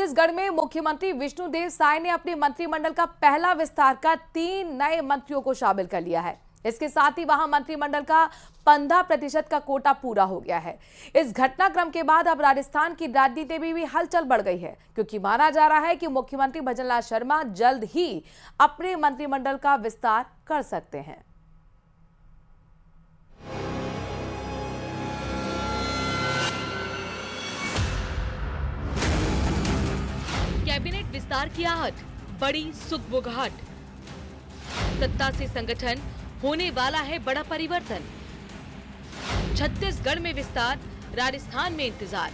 छत्तीसगढ़ में मुख्यमंत्री विष्णुदेव साय ने अपने मंत्रिमंडल का पहला विस्तार कर 3 नए मंत्रियों को शामिल कर लिया है। इसके साथ ही वहां मंत्रिमंडल का 15% का कोटा पूरा हो गया है। इस घटनाक्रम के बाद अब राजस्थान की राजनीति में भी हलचल बढ़ गई है, क्योंकि माना जा रहा है कि मुख्यमंत्री भजनलाल शर्मा जल्द ही अपने मंत्रिमंडल का विस्तार कर सकते हैं। कैबिनेट विस्तार की आहट, बड़ी सुगबुगाहट। सत्ता से संगठन, होने वाला है बड़ा परिवर्तन। छत्तीसगढ़ में विस्तार, राजस्थान में इंतजार।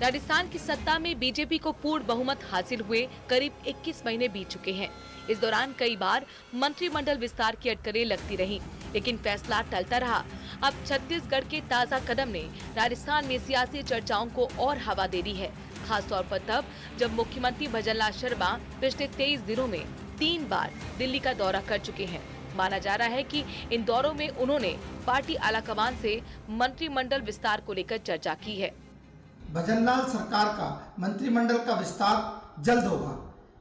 राजस्थान की सत्ता में बीजेपी को पूर्ण बहुमत हासिल हुए करीब 21 महीने बीत चुके हैं। इस दौरान कई बार मंत्रिमंडल विस्तार की अटकलें लगती रहीं, लेकिन फैसला टलता रहा। अब छत्तीसगढ़ के ताजा कदम ने राजस्थान में सियासी चर्चाओं को और हवा दे दी है, खासतौर पर तब जब मुख्यमंत्री भजनलाल शर्मा पिछले 23 दिनों में 3 बार दिल्ली का दौरा कर चुके हैं। माना जा रहा है कि इन दौरों में उन्होंने पार्टी आलाकमान से मंत्रिमंडल विस्तार को लेकर चर्चा की है। भजनलाल सरकार का मंत्रिमंडल का विस्तार जल्द होगा।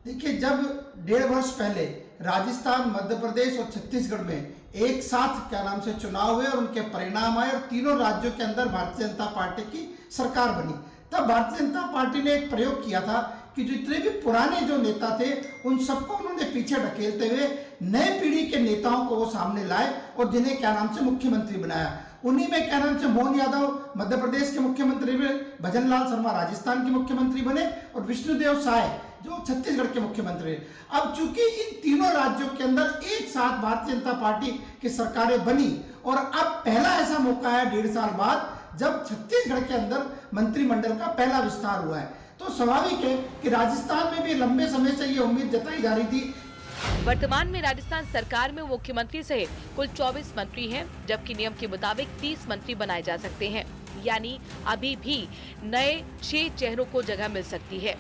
देखिए, जब 1.5 वर्ष पहले राजस्थान, मध्य प्रदेश और छत्तीसगढ़ में एक साथ चुनाव हुए और उनके परिणाम आए और तीनों राज्यों के अंदर भारतीय जनता पार्टी की सरकार बनी, तब भारतीय जनता पार्टी ने एक प्रयोग किया था कि जितने भी पुराने जो नेता थे उन सबको उन्होंने पीछे ढकेलते हुए नए पीढ़ी के नेताओं को वो सामने लाए और जिन्हें मुख्यमंत्री बनाया। उन्हीं में मोहन यादव मध्य प्रदेश के मुख्यमंत्री बने, भजनलाल शर्मा राजस्थान के मुख्यमंत्री बने और विष्णुदेव साय जो छत्तीसगढ़ के मुख्यमंत्री। अब चूंकि इन तीनों राज्यों के अंदर एक साथ भारतीय जनता पार्टी की सरकारें बनी और अब पहला ऐसा मौका है 1.5 साल बाद जब छत्तीसगढ़ के अंदर मंत्रिमंडल का पहला विस्तार हुआ है, तो स्वाभाविक है कि राजस्थान में भी लंबे समय से ये उम्मीद जताई जा रही थी। वर्तमान में राजस्थान सरकार में मुख्यमंत्री सहित कुल 24 मंत्री हैं, जबकि नियम के मुताबिक 30 मंत्री बनाए जा सकते हैं, यानी अभी भी नए 6 चेहरों को जगह मिल सकती है।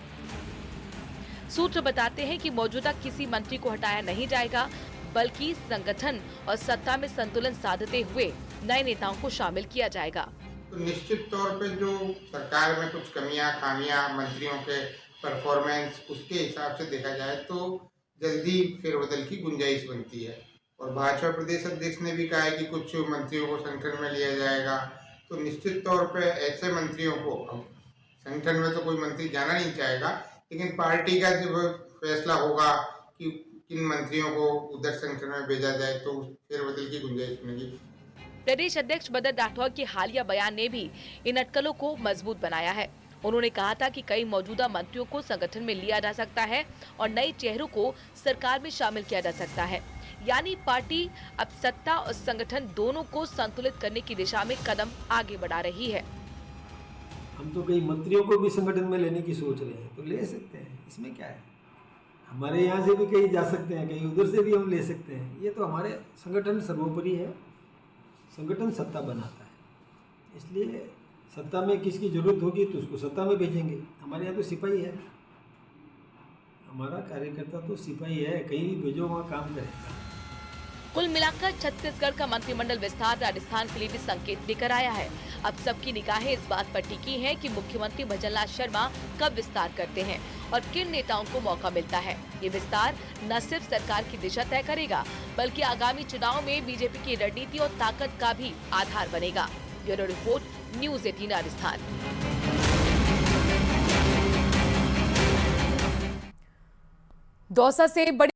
सूत्र बताते हैं कि मौजूदा किसी मंत्री को हटाया नहीं जाएगा, बल्कि संगठन और सत्ता में संतुलन साधते हुए नए नेताओं को शामिल किया जाएगा। तो निश्चित तौर पे जो सरकार में कुछ कमियां खामियां मंत्रियों के परफॉर्मेंस उसके हिसाब से देखा जाए तो जल्दी फेरबदल की गुंजाइश बनती है। और भाजपा प्रदेश अध्यक्ष ने भी कहा है कि कुछ मंत्रियों को संगठन में लिया जाएगा, तो निश्चित तौर पे ऐसे मंत्रियों को, अब संगठन में तो कोई मंत्री जाना नहीं चाहेगा, लेकिन पार्टी का जब फैसला होगा कि किन मंत्रियों को उधर संगठन में भेजा जाए तो फेरबदल की गुंजाइश बनेगी। प्रदेश अध्यक्ष मदन राठौर के हालिया बयान ने भी इन अटकलों को मजबूत बनाया है। उन्होंने कहा था कि कई मौजूदा मंत्रियों को संगठन में लिया जा सकता है और नए चेहरों को सरकार में शामिल किया जा सकता है, यानी पार्टी अब सत्ता और संगठन दोनों को संतुलित करने की दिशा में कदम आगे बढ़ा रही है। हम तो कई मंत्रियों को भी संगठन में लेने की सोच रहे हैं, तो ले सकते हैं, इसमें क्या है। हमारे यहाँ से भी कहीं जा सकते हैं, कहीं उधर से भी हम ले सकते हैं। ये तो हमारे संगठन सर्वोपरि है, संगठन सत्ता बनाता है, इसलिए सत्ता में किसकी जरूरत होगी तो उसको सत्ता में भेजेंगे। हमारे यहाँ तो सिपाही है, हमारा कार्यकर्ता तो सिपाही है, कहीं भी भेजो वहाँ काम करेगा। कुल मिलाकर छत्तीसगढ़ का मंत्रिमंडल विस्तार राजस्थान के लिए भी संकेत लेकर आया है। अब सबकी निगाहें इस बात पर टिकी हैं कि मुख्यमंत्री भजनलाल शर्मा कब विस्तार करते हैं और किन नेताओं को मौका मिलता है। ये विस्तार न सिर्फ सरकार की दिशा तय करेगा, बल्कि आगामी चुनाव में बीजेपी की रणनीति और ताकत का भी आधार बनेगा। Bureau report, news 18 Rajasthan. Dausa से बड़ी